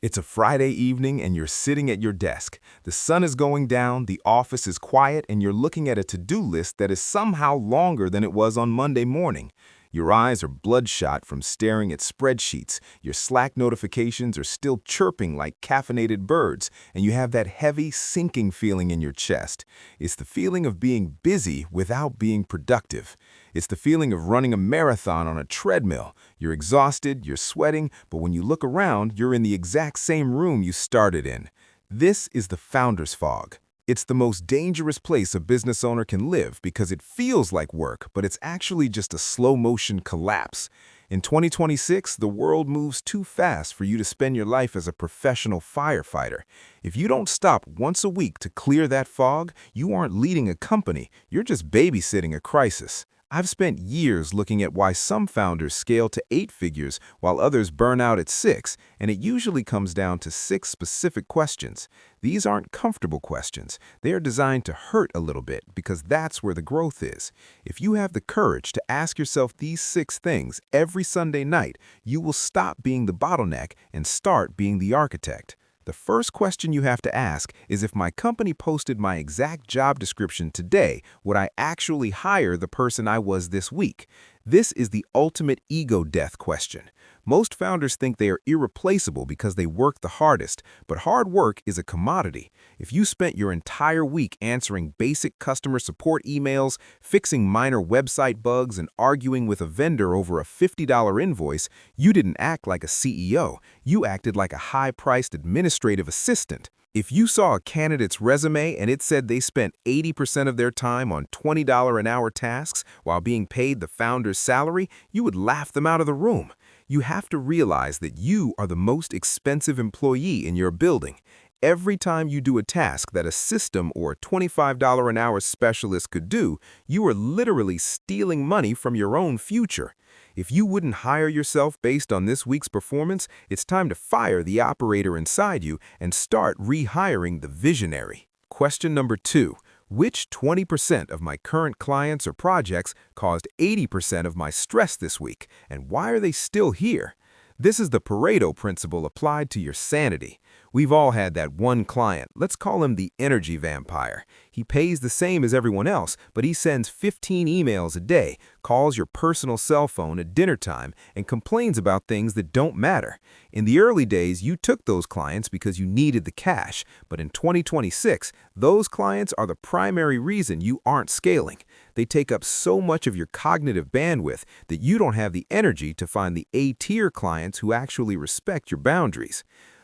It's a Friday evening and you're sitting at your desk. The sun is going down, the office is quiet, and you're looking at a to-do list that is somehow longer than it was on Monday morning. Your eyes are bloodshot from staring at spreadsheets, your Slack notifications are still chirping like caffeinated birds, and you have that heavy, sinking feeling in your chest. It's the feeling of being busy without being productive. It's the feeling of running a marathon on a treadmill. You're exhausted, you're sweating, but when you look around, you're in the exact same room you started in. This is the founder's fog. It's the most dangerous place a business owner can live because it feels like work, but it's actually just a slow-motion collapse. In 2026, the world moves too fast for you to spend your life as a professional firefighter. If you don't stop once a week to clear that fog, you aren't leading a company, you're just babysitting a crisis. I've spent years looking at why some founders scale to 8 figures while others burn out at 6, and it usually comes down to 6 specific questions. These aren't comfortable questions. They are designed to hurt a little bit because that's where the growth is. If you have the courage to ask yourself these 6 things every Sunday night, you will stop being the bottleneck and start being the architect. The first question you have to ask is, if my company posted my exact job description today, would I actually hire the person I was this week? This is the ultimate ego death question. Most founders think they are irreplaceable because they work the hardest, but hard work is a commodity. If you spent your entire week answering basic customer support emails, fixing minor website bugs, and arguing with a vendor over a $50 invoice, you didn't act like a CEO. You acted like a high-priced administrative assistant. If you saw a candidate's resume and it said they spent 80% of their time on $20 an hour tasks while being paid the founder's salary, you would laugh them out of the room. You have to realize that you are the most expensive employee in your building. Every time you do a task that a system or a $25 an hour specialist could do, you are literally stealing money from your own future. If you wouldn't hire yourself based on this week's performance, it's time to fire the operator inside you and start rehiring the visionary. Question number 2. Which 20% of my current clients or projects caused 80% of my stress this week, and why are they still here? This is the Pareto principle applied to your sanity. We've all had that one client, let's call him the energy vampire. He pays the same as everyone else, but he sends 15 emails a day, calls your personal cell phone at dinner time, and complains about things that don't matter. In the early days, you took those clients because you needed the cash, but in 2026, those clients are the primary reason you aren't scaling. They take up so much of your cognitive bandwidth that you don't have the energy to find the A-tier clients who actually respect your boundaries.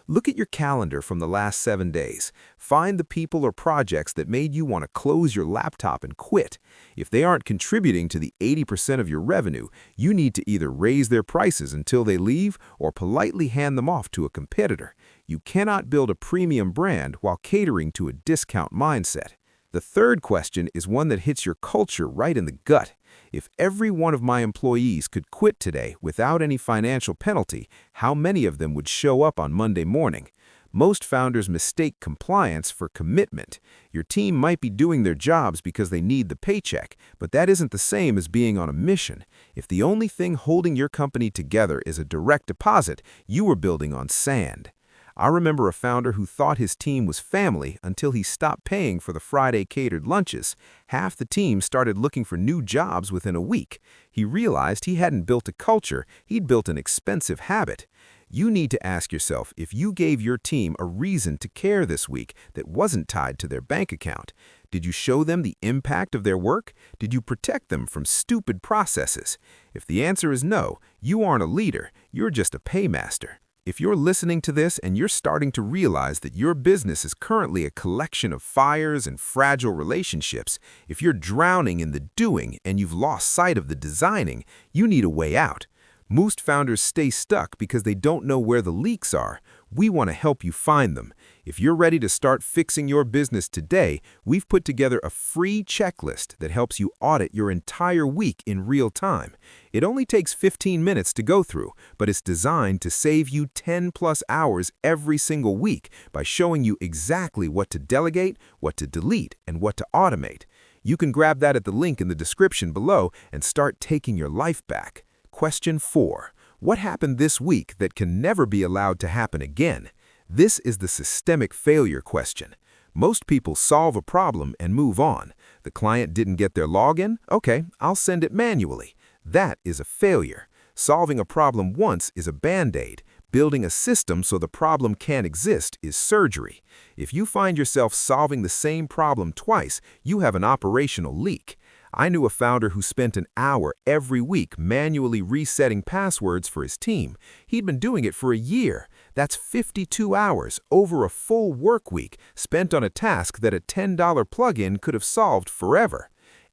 Look at your calendar from the last 7 days. Find the people or projects that made you want to close your laptop and quit. If they aren't contributing to the 80% of your revenue, you need to either raise their prices until they leave or politely hand them off to a competitor. You cannot build a premium brand while catering to a discount mindset. The third question is one that hits your culture right in the gut. If every one of my employees could quit today without any financial penalty, how many of them would show up on Monday morning? Most founders mistake compliance for commitment. Your team might be doing their jobs because they need the paycheck, but that isn't the same as being on a mission. If the only thing holding your company together is a direct deposit, you are building on sand. I remember a founder who thought his team was family until he stopped paying for the Friday catered lunches. Half the team started looking for new jobs within a week. He realized he hadn't built a culture, he'd built an expensive habit. You need to ask yourself if you gave your team a reason to care this week that wasn't tied to their bank account. Did you show them the impact of their work? Did you protect them from stupid processes? If the answer is no, you aren't a leader, you're just a paymaster. If you're listening to this and you're starting to realize that your business is currently a collection of fires and fragile relationships, if you're drowning in the doing and you've lost sight of the designing, you need a way out. Most founders stay stuck because they don't know where the leaks are. We want to help you find them. If you're ready to start fixing your business today, we've put together a free checklist that helps you audit your entire week in real time. It only takes 15 minutes to go through, but it's designed to save you 10+ hours every single week by showing you exactly what to delegate, what to delete, and what to automate. You can grab that at the link in the description below and start taking your life back. Question 4. What happened this week that can never be allowed to happen again? This is the systemic failure question. Most people solve a problem and move on. The client didn't get their login? Okay, I'll send it manually. That is a failure. Solving a problem once is a band-aid. Building a system so the problem can't exist is surgery. If you find yourself solving the same problem twice, you have an operational leak. I knew a founder who spent an hour every week manually resetting passwords for his team. He'd been doing it for a year. That's 52 hours over a full work week spent on a task that a $10 plugin could have solved forever.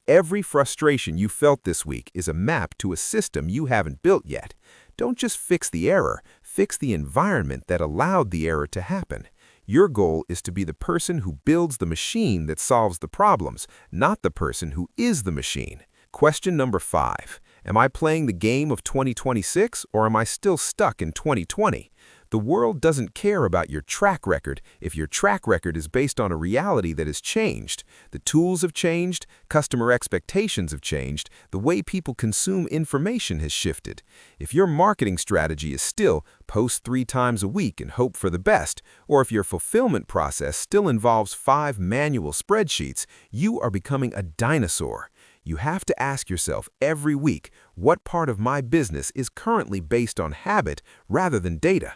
Every frustration you felt this week is a map to a system you haven't built yet. Don't just fix the error, fix the environment that allowed the error to happen. Your goal is to be the person who builds the machine that solves the problems, not the person who is the machine. Question number 5. Am I playing the game of 2026 or am I still stuck in 2020? The world doesn't care about your track record if your track record is based on a reality that has changed. The tools have changed, customer expectations have changed, the way people consume information has shifted. If your marketing strategy is still post 3 times a week and hope for the best, or if your fulfillment process still involves 5 manual spreadsheets, you are becoming a dinosaur. You have to ask yourself every week, what part of my business is currently based on habit rather than data?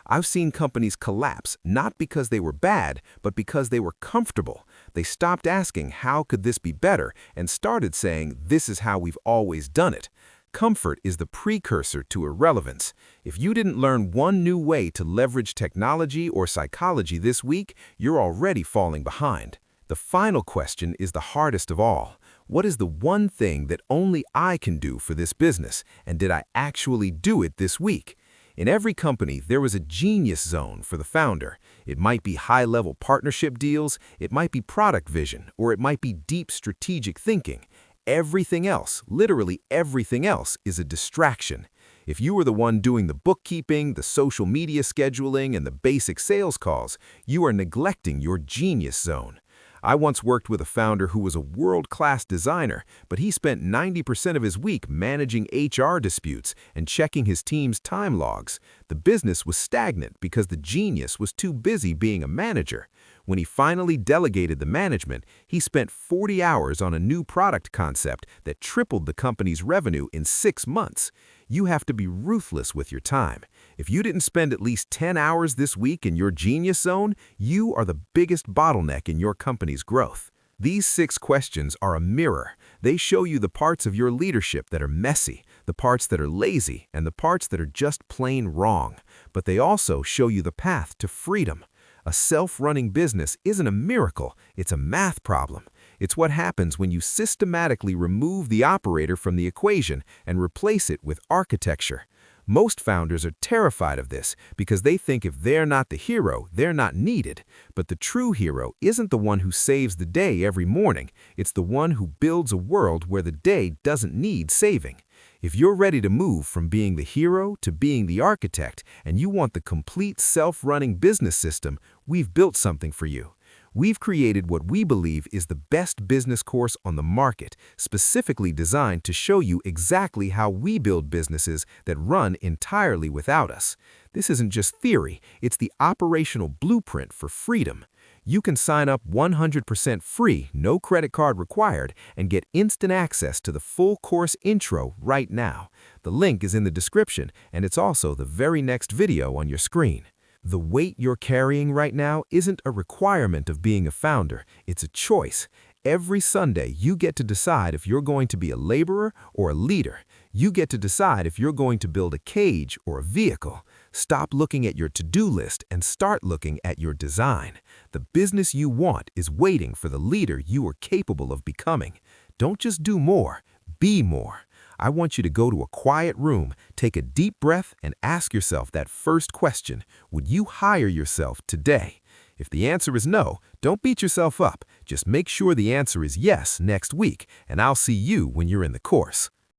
I've seen companies collapse not because they were bad, but because they were comfortable. They stopped asking, how could this be better, and started saying, this is how we've always done it. Comfort is the precursor to irrelevance. If you didn't learn one new way to leverage technology or psychology this week, you're already falling behind. The final question is the hardest of all. What is the one thing that only I can do for this business, and did I actually do it this week? In every company, there was a genius zone for the founder. It might be high-level partnership deals, it might be product vision, or it might be deep strategic thinking. Everything else, literally everything else, is a distraction. If you were the one doing the bookkeeping, the social media scheduling, and the basic sales calls, you are neglecting your genius zone. I once worked with a founder who was a world-class designer, but he spent 90% of his week managing HR disputes and checking his team's time logs. The business was stagnant because the genius was too busy being a manager. When he finally delegated the management, he spent 40 hours on a new product concept that tripled the company's revenue in 6 months. You have to be ruthless with your time. If you didn't spend at least 10 hours this week in your genius zone, you are the biggest bottleneck in your company's growth. These 6 questions are a mirror. They show you the parts of your leadership that are messy, the parts that are lazy, and the parts that are just plain wrong. But they also show you the path to freedom. A self-running business isn't a miracle, it's a math problem. It's what happens when you systematically remove the operator from the equation and replace it with architecture. Most founders are terrified of this because they think if they're not the hero, they're not needed. But the true hero isn't the one who saves the day every morning. It's the one who builds a world where the day doesn't need saving. If you're ready to move from being the hero to being the architect, and you want the complete self-running business system, we've built something for you. We've created what we believe is the best business course on the market, specifically designed to show you exactly how we build businesses that run entirely without us. This isn't just theory, it's the operational blueprint for freedom. You can sign up 100% free, no credit card required, and get instant access to the full course intro right now. The link is in the description, and it's also the very next video on your screen. The weight you're carrying right now isn't a requirement of being a founder, it's a choice. Every Sunday, you get to decide if you're going to be a laborer or a leader. You get to decide if you're going to build a cage or a vehicle. Stop looking at your to-do list and start looking at your design. The business you want is waiting for the leader you are capable of becoming. Don't just do more, be more. I want you to go to a quiet room, take a deep breath, and ask yourself that first question: would you hire yourself today? If the answer is no, don't beat yourself up. Just make sure the answer is yes next week, and I'll see you when you're in the course.